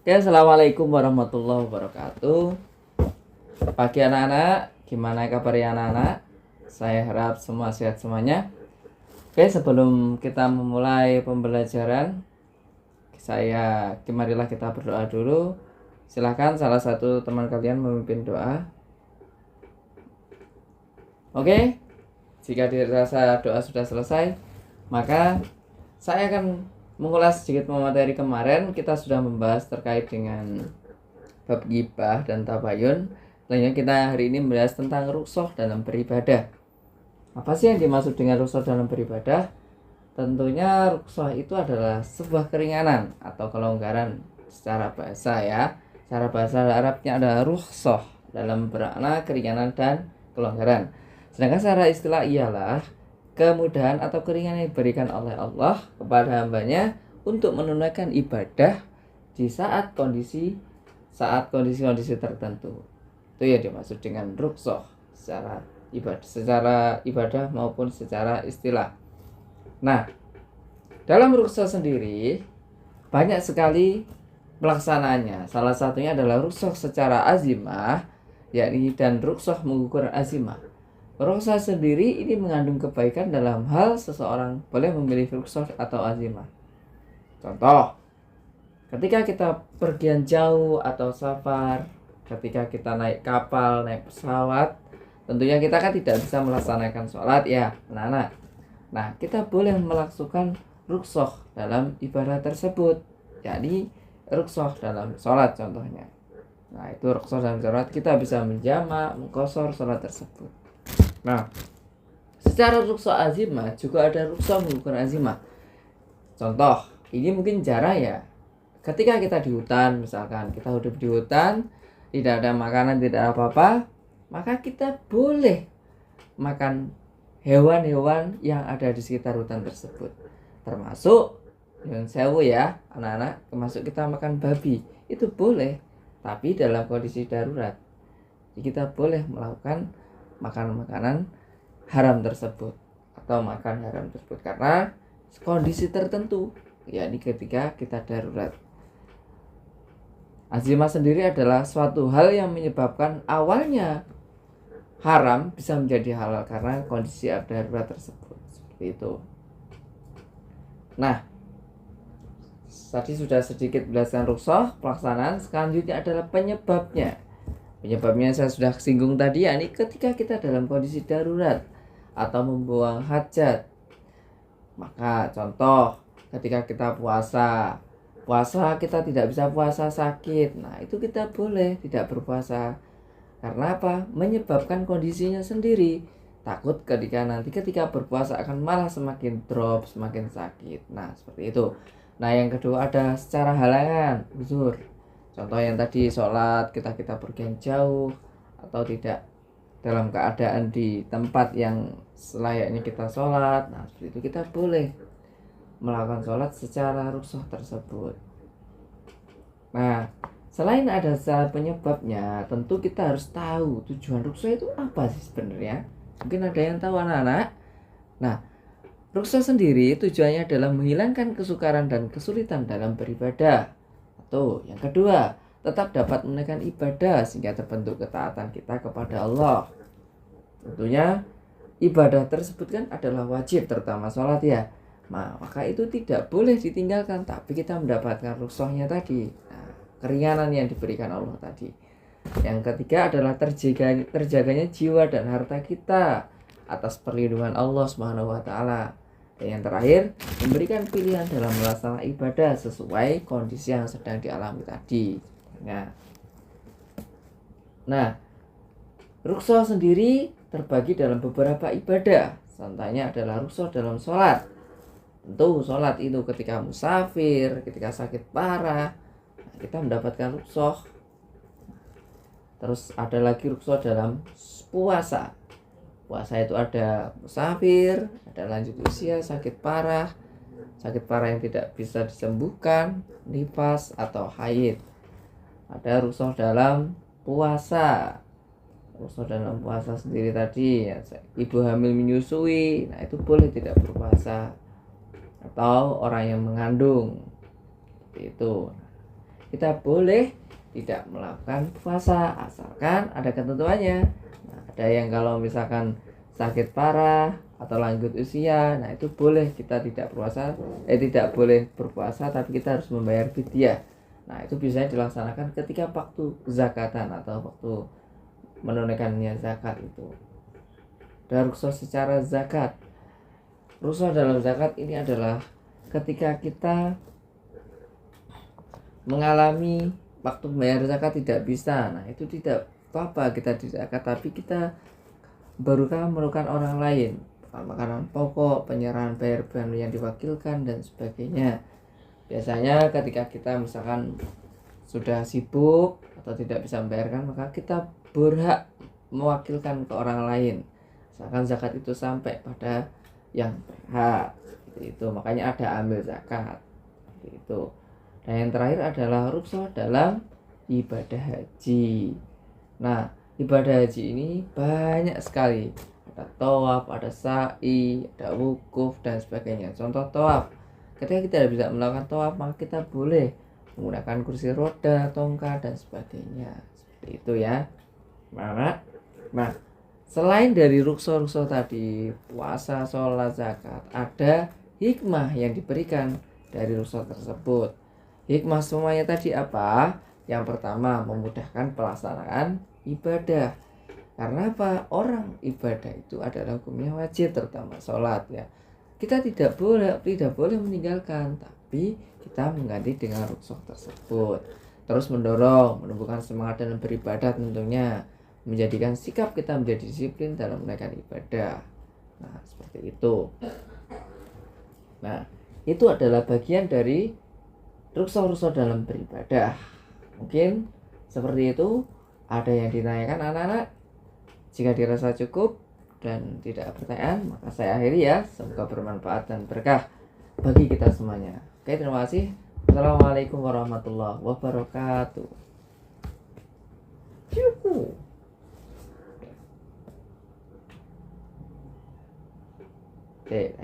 Oke, assalamualaikum warahmatullahi wabarakatuh. Pagi anak-anak, gimana kabarnya anak-anak? Saya harap semua sehat semuanya. Oke, sebelum kita memulai pembelajaran, marilah kita berdoa dulu. Silahkan salah satu teman kalian memimpin doa. Oke, jika dirasa doa sudah selesai, maka saya akan mengulas sedikit materi kemarin. Kita sudah membahas terkait dengan bab ghibah dan tabayun. Selanjutnya kita hari ini membahas tentang rukhsah dalam beribadah. Apa sih yang dimaksud dengan rukhsah dalam beribadah? Tentunya rukhsah itu adalah sebuah keringanan atau kelonggaran secara bahasa ya. Secara bahasa Arabnya adalah rukhsah, dalam bermakna keringanan dan kelonggaran. Sedangkan secara istilah ialah kemudahan atau keringanan yang diberikan oleh Allah kepada hambanya untuk menunaikan ibadah di saat kondisi-kondisi tertentu. Itu yang dimaksud dengan rukhsah secara ibadah maupun secara istilah. Nah, dalam rukhsah sendiri banyak sekali pelaksanaannya. Salah satunya adalah rukhsah secara azimah, yakni dan rukhsah mengukur azimah. Rukhsah sendiri ini mengandung kebaikan dalam hal seseorang boleh memilih rukhsah atau azimah. Contoh, ketika kita pergian jauh atau safar, ketika kita naik kapal, naik pesawat, tentunya kita kan tidak bisa melaksanakan sholat ya, anak-anak. Nah, kita boleh melakukan rukhsah dalam ibadah tersebut, yakni rukhsah dalam sholat contohnya. Nah, itu rukhsah dalam sholat, kita bisa menjamak, mengqashar sholat tersebut. Nah, secara rukhsah azimah juga ada rukhsah mengukur azimah. Contoh, ini mungkin jarang ya. Ketika kita di hutan, misalkan kita hidup di hutan, tidak ada makanan, tidak ada apa-apa, maka kita boleh makan hewan-hewan yang ada di sekitar hutan tersebut. Termasuk yang sewu ya, anak-anak, termasuk kita makan babi, itu boleh, tapi dalam kondisi darurat. Jadi kita boleh melakukan makanan haram tersebut atau makan haram tersebut karena kondisi tertentu, yakni ketika kita darurat. Azimah sendiri adalah suatu hal yang menyebabkan awalnya haram bisa menjadi halal karena kondisi darurat tersebut, seperti itu. Nah, tadi sudah sedikit menjelaskan rukhsah pelaksanaan. Selanjutnya adalah penyebabnya. Penyebabnya saya sudah singgung tadi, yakni ketika kita dalam kondisi darurat atau membuang hajat. Maka contoh, ketika kita puasa kita tidak bisa puasa sakit. Nah, itu kita boleh tidak berpuasa. Karena apa? Menyebabkan kondisinya sendiri. Takut ketika berpuasa akan malah semakin drop, semakin sakit. Nah, seperti itu. Nah, yang kedua ada secara halangan, uzur. Contoh yang tadi, sholat kita pergian jauh atau tidak dalam keadaan di tempat yang selayaknya kita sholat. Nah, seperti itu kita boleh melakukan sholat secara rukhsah tersebut. Nah, selain ada secara penyebabnya, tentu kita harus tahu tujuan rukhsah itu apa sih sebenarnya. Mungkin ada yang tahu anak-anak. Nah, rukhsah sendiri tujuannya adalah menghilangkan kesukaran dan kesulitan dalam beribadah. Atau yang kedua, tetap dapat menaikkan ibadah sehingga terbentuk ketaatan kita kepada Allah. Tentunya ibadah tersebut kan adalah wajib, terutama sholat ya. Nah, maka itu tidak boleh ditinggalkan, tapi kita mendapatkan rukhsahnya tadi. Nah, keringanan yang diberikan Allah tadi. Yang ketiga adalah terjaganya jiwa dan harta kita atas perlindungan Allah Subhanahu wa taala. Dan yang terakhir, memberikan pilihan dalam melaksanakan ibadah sesuai kondisi yang sedang dialami tadi. Nah, rukhsah sendiri terbagi dalam beberapa ibadah. Contohnya adalah rukhsah dalam sholat. Tentu sholat itu ketika musafir, ketika sakit parah, kita mendapatkan rukhsah. Terus ada lagi rukhsah dalam puasa. Puasa itu ada musafir, ada lanjut usia, sakit parah yang tidak bisa disembuhkan, nifas atau haid. Ada rukhsah dalam puasa. Rukhsah dalam puasa sendiri tadi, ya, ibu hamil menyusui, nah itu boleh tidak berpuasa. Atau orang yang mengandung, seperti itu. kita boleh tidak melakukan puasa asalkan ada ketentuannya. Nah, ada yang kalau misalkan sakit parah atau lanjut usia, nah itu boleh kita tidak boleh berpuasa, tapi kita harus membayar fidyah. Nah, itu biasanya dilaksanakan ketika waktu zakatan atau waktu menunaikannya zakat itu. Dan rukhsah secara zakat. Rukhsah dalam zakat ini adalah ketika kita mengalami waktu bayar zakat tidak bisa. Nah, itu tidak apa-apa kita tidak zakat, tapi kita barukah merugikan orang lain, makanan pokok, penyerahan bayar yang diwakilkan dan sebagainya. Biasanya ketika kita misalkan sudah sibuk atau tidak bisa membayarkan, maka kita berhak mewakilkan ke orang lain. Misalkan zakat itu sampai pada yang berhak, itu makanya ada amil zakat, itu. Dan yang terakhir adalah rukhsah dalam ibadah haji. Nah, ibadah haji ini banyak sekali. Ada tawaf, ada sa'i, ada wukuf dan sebagainya. Contoh tawaf. Ketika kita tidak bisa melakukan tawaf, maka kita boleh menggunakan kursi roda, tongkat dan sebagainya. Seperti itu ya. Nah, selain dari rukhsah tadi, puasa, sholat, zakat, ada hikmah yang diberikan dari rukhsah tersebut. Hikmah semuanya tadi apa? Yang pertama, memudahkan pelaksanaan ibadah. Karena apa? Orang ibadah itu adalah hukumnya wajib, terutama sholat ya. Kita tidak boleh meninggalkan, tapi kita mengganti dengan rukhsah tersebut. Terus menumbuhkan semangat dalam beribadah, tentunya menjadikan sikap kita menjadi disiplin dalam menunaikan ibadah. Nah, seperti itu. Nah, itu adalah bagian dari rukhsah dalam beribadah. Mungkin seperti itu. Ada yang ditanyakan anak-anak? Jika dirasa cukup dan tidak pertanyaan, maka saya akhiri ya. Semoga bermanfaat dan berkah bagi kita semuanya. Oke, terima kasih. Assalamualaikum warahmatullahi wabarakatuh. Oke.